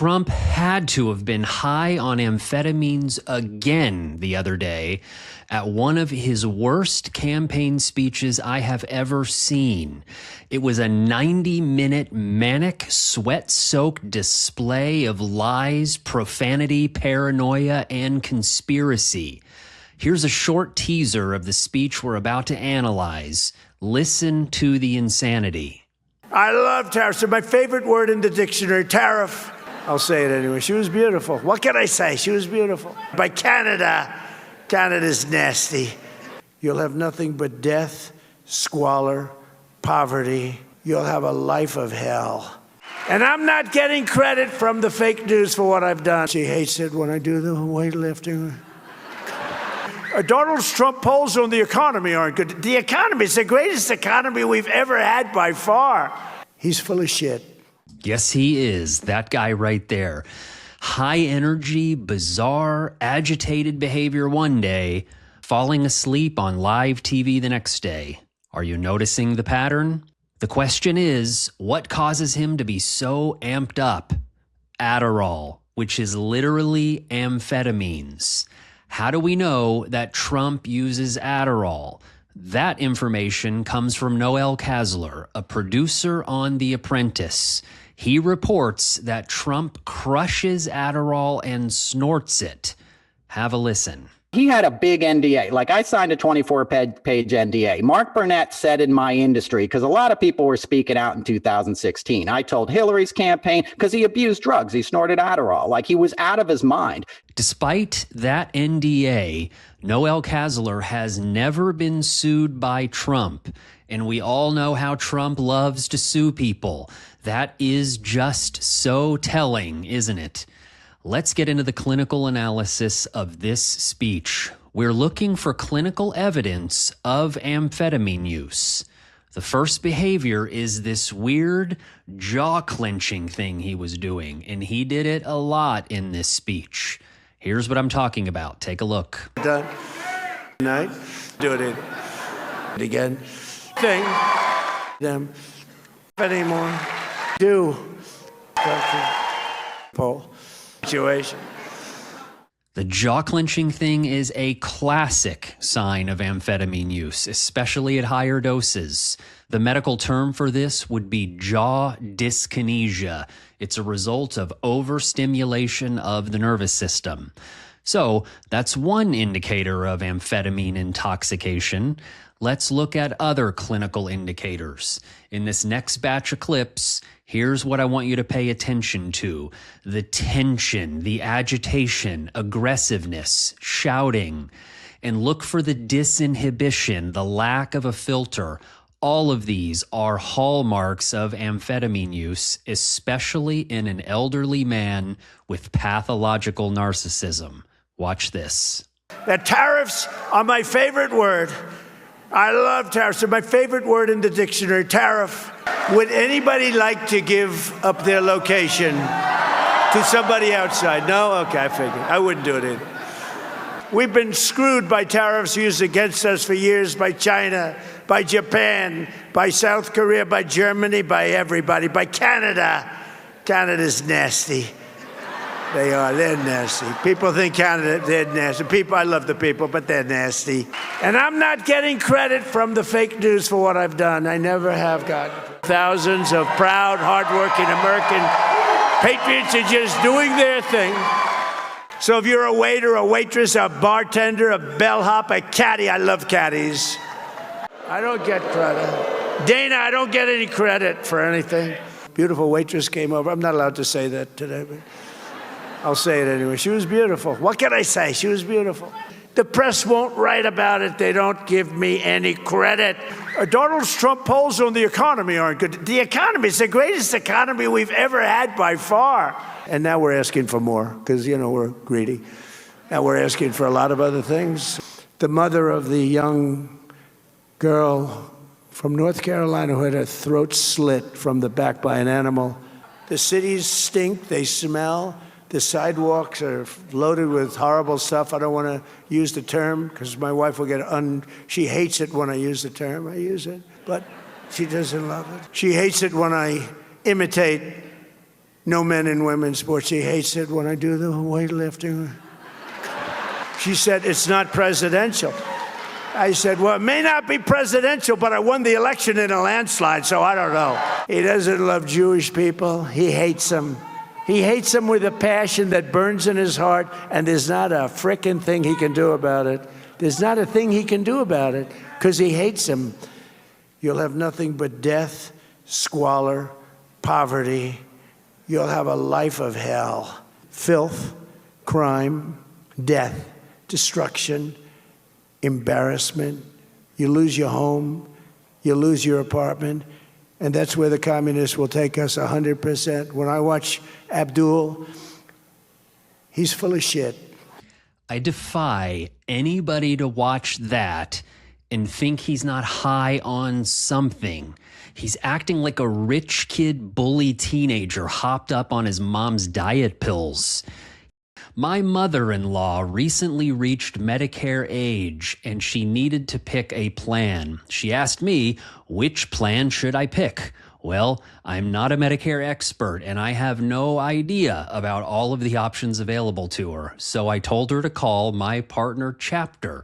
Trump had to have been high on amphetamines again the other day at one of his worst campaign speeches I have ever seen. It was a 90-minute manic, sweat-soaked display of lies, profanity, paranoia, and conspiracy. Here's a short teaser of the speech we're about to analyze. Listen to the insanity. I love tariffs. They're my favorite word in the dictionary, tariff. I'll say it anyway. She was beautiful. What can I say? She was beautiful. By Canada. Canada's nasty. You'll have nothing but death, squalor, poverty. You'll have a life of hell. And I'm not getting credit from the fake news for what I've done. She hates it when I do the weightlifting. Donald Trump polls on the economy aren't good. The economy is the greatest economy we've ever had by far. He's full of shit. Yes, he is. That guy right there. High energy, bizarre, agitated behavior one day, falling asleep on live TV the next day. Are you noticing the pattern? The question is, what causes him to be so amped up? Adderall, which is literally amphetamines. How do we know that Trump uses Adderall? That information comes from Noel Casler, a producer on The Apprentice. He reports that Trump crushes Adderall and snorts it. Have a listen. He had a big NDA. Like, I signed a 24-page NDA. Mark Burnett said in my industry, because a lot of people were speaking out in 2016. I told Hillary's campaign, because he abused drugs. He snorted Adderall. Like, he was out of his mind. Despite that NDA, Noel Casler has never been sued by Trump. And we all know how Trump loves to sue people. That is just so telling, isn't it? Let's get into the clinical analysis of this speech. We're looking for clinical evidence of amphetamine use. The first behavior is this weird jaw-clenching thing he was doing, and he did it a lot in this speech. Here's what I'm talking about. Take a look. Done. Night. Do it again. Thing. Them. Anymore. Do. Poll. Situation. The jaw-clenching thing is a classic sign of amphetamine use, especially at higher doses. The medical term for this would be jaw dyskinesia. It's a result of overstimulation of the nervous system. So that's one indicator of amphetamine intoxication. Let's look at other clinical indicators. In this next batch of clips, here's what I want you to pay attention to. The tension, the agitation, aggressiveness, shouting. And look for the disinhibition, the lack of a filter. All of these are hallmarks of amphetamine use, especially in an elderly man with pathological narcissism. Watch this. The tariffs are my favorite word. I love tariffs. They're my favorite word in the dictionary, tariff. Would anybody like to give up their location to somebody outside? No? Okay, I figured. I wouldn't do it either. We've been screwed by tariffs used against us for years by China, by Japan, by South Korea, by Germany, by everybody, by Canada. Canada's nasty. They are. They're nasty. People think Canada, they're nasty. People, I love the people, but they're nasty. And I'm not getting credit from the fake news for what I've done. I never have gotten. Thousands of proud, hardworking American patriots are just doing their thing. So if you're a waiter, a waitress, a bartender, a bellhop, a caddy, I love caddies. I don't get credit. Dana, I don't get any credit for anything. Beautiful waitress came over. I'm not allowed to say that today, but I'll say it anyway. She was beautiful. What can I say? She was beautiful. The press won't write about it. They don't give me any credit. Donald Trump polls on the economy aren't good. The economy is the greatest economy we've ever had by far. And now we're asking for more because, you know, we're greedy. Now we're asking for a lot of other things. The mother of the young girl from North Carolina who had her throat slit from the back by an animal. The cities stink. They smell. The sidewalks are loaded with horrible stuff. I don't want to use the term because my wife will get she hates it when I use the term. I use it, but she doesn't love it. She hates it when I imitate no men and women's sports. She hates it when I do the weightlifting. She said, it's not presidential. I said, well, it may not be presidential, but I won the election in a landslide, so I don't know. He doesn't love Jewish people. He hates them. He hates them with a passion that burns in his heart, and there's not a frickin' thing he can do about it. There's not a thing he can do about it, because he hates them. You'll have nothing but death, squalor, poverty. You'll have a life of hell. Filth, crime, death, destruction, embarrassment. You lose your home, you lose your apartment, and that's where the communists will take us 100%. When I watch Abdul, he's full of shit. I defy anybody to watch that and think he's not high on something. He's acting like a rich kid bully teenager hopped up on his mom's diet pills. My mother-in-law recently reached Medicare age, and she needed to pick a plan. She asked me, which plan should I pick? Well, I'm not a Medicare expert, and I have no idea about all of the options available to her. So I told her to call my partner, Chapter.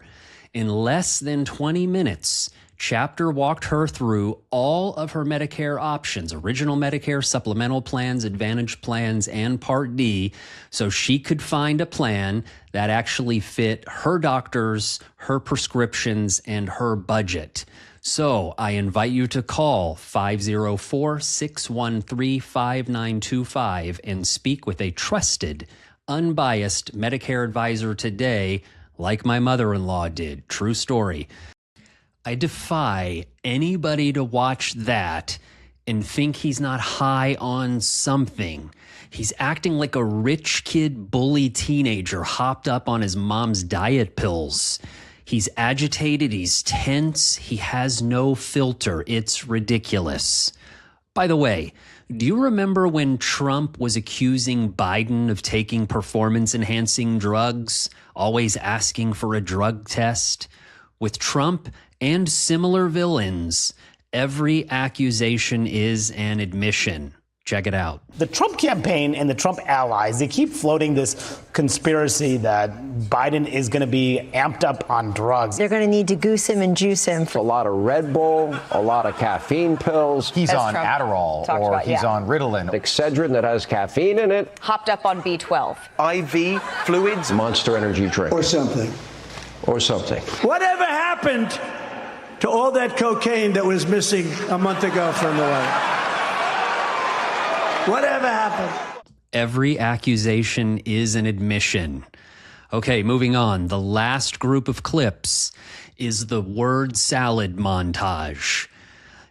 In less than 20 minutes, Chapter walked her through all of her Medicare options, original Medicare, supplemental plans, Advantage plans, and Part D, so she could find a plan that actually fit her doctors, her prescriptions, and her budget. So I invite you to call 504-613-5925 and speak with a trusted, unbiased Medicare advisor today, like my mother-in-law did. True story. I defy anybody to watch that and think he's not high on something. He's acting like a rich kid bully teenager hopped up on his mom's diet pills. He's agitated, he's tense, he has no filter. It's ridiculous. By the way, do you remember when Trump was accusing Biden of taking performance-enhancing drugs, always asking for a drug test? With Trump and similar villains, every accusation is an admission. Check it out. The Trump campaign and the Trump allies, they keep floating this conspiracy that Biden is going to be amped up on drugs. They're going to need to goose him and juice him. A lot of Red Bull, a lot of caffeine pills. He's on Adderall or he's on Ritalin. Excedrin that has caffeine in it. Hopped up on B12. IV fluids. Monster Energy drink. Or something. Or something. Whatever happened to all that cocaine that was missing a month ago from the way? Whatever happened? Every accusation is an admission. Okay, moving on. The last group of clips is the word salad montage.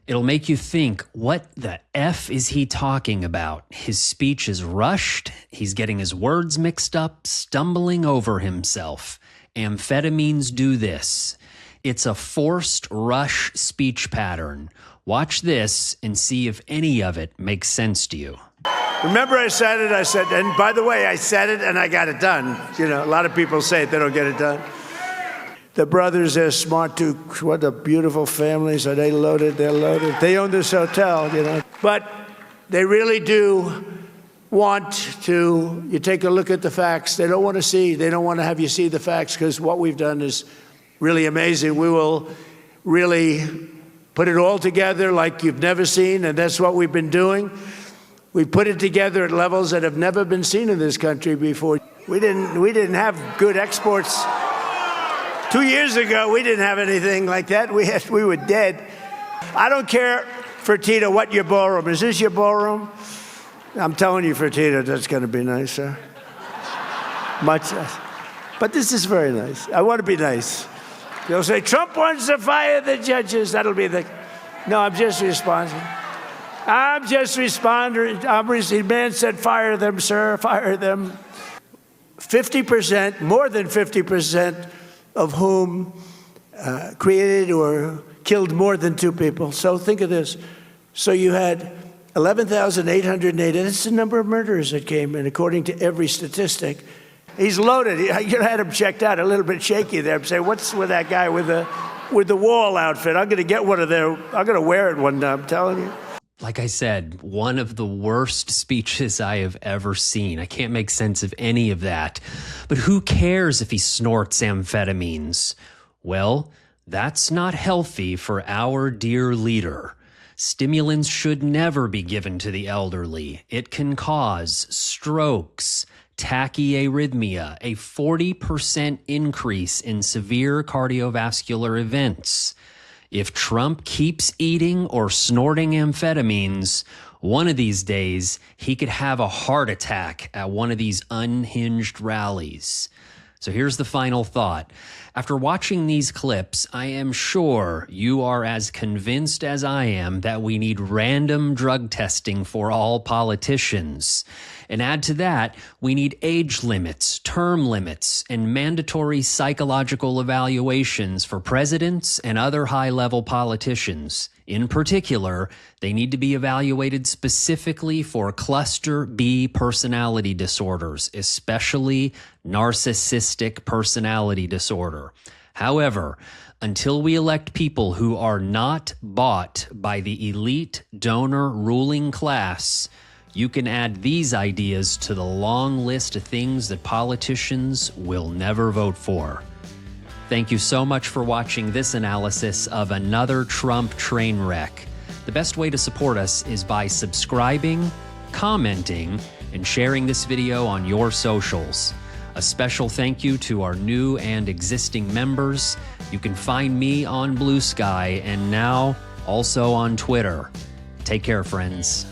It'll make you think, what the F is he talking about? His speech is rushed. He's getting his words mixed up, stumbling over himself. Amphetamines do this. It's a forced rush speech pattern. Watch this and see if any of it makes sense to you. Remember I said it, and by the way, I said it and I got it done. You know, a lot of people say it, they don't get it done. The brothers, they're smart too. What a beautiful families. Are they loaded? They're loaded. They own this hotel, you know. But they really do want to, you take a look at the facts. They don't want to have you see the facts, because what we've done is really amazing. We will really put it all together like you've never seen, and that's what we've been doing. We put it together at levels that have never been seen in this country before. We didn't have good exports. 2 years ago, we didn't have anything like that. We were dead. I don't care, Fertitta, what your ballroom is. Is this your ballroom? I'm telling you, Fertitta, that's going to be nicer. Much nicer. But this is very nice. I want to be nice. They'll say, Trump wants to fire the judges. That'll be the... No, I'm just responding. The man said, fire them, sir, fire them. 50%, more than 50% of whom created or killed more than 2 people. So think of this. So you had 11,880. That's the number of murders that came in, according to every statistic. He's loaded. You had him checked out, a little bit shaky there. Say, what's with that guy with the wall outfit? I'm going to get one of their. I'm going to wear it one day. I'm telling you. Like I said, one of the worst speeches I have ever seen. I can't make sense of any of that. But who cares if he snorts amphetamines? Well, that's not healthy for our dear leader. Stimulants should never be given to the elderly. It can cause strokes, tachyarrhythmia, a 40% increase in severe cardiovascular events. If Trump keeps eating or snorting amphetamines, one of these days he could have a heart attack at one of these unhinged rallies. So here's the final thought. After watching these clips, I am sure you are as convinced as I am that we need random drug testing for all politicians. And add to that, we need age limits, term limits, and mandatory psychological evaluations for presidents and other high-level politicians. In particular, they need to be evaluated specifically for cluster B personality disorders, especially narcissistic personality disorder. However, until we elect people who are not bought by the elite donor ruling class, you can add these ideas to the long list of things that politicians will never vote for. Thank you so much for watching this analysis of another Trump train wreck. The best way to support us is by subscribing, commenting, and sharing this video on your socials. A special thank you to our new and existing members. You can find me on Blue Sky and now also on Twitter. Take care, friends.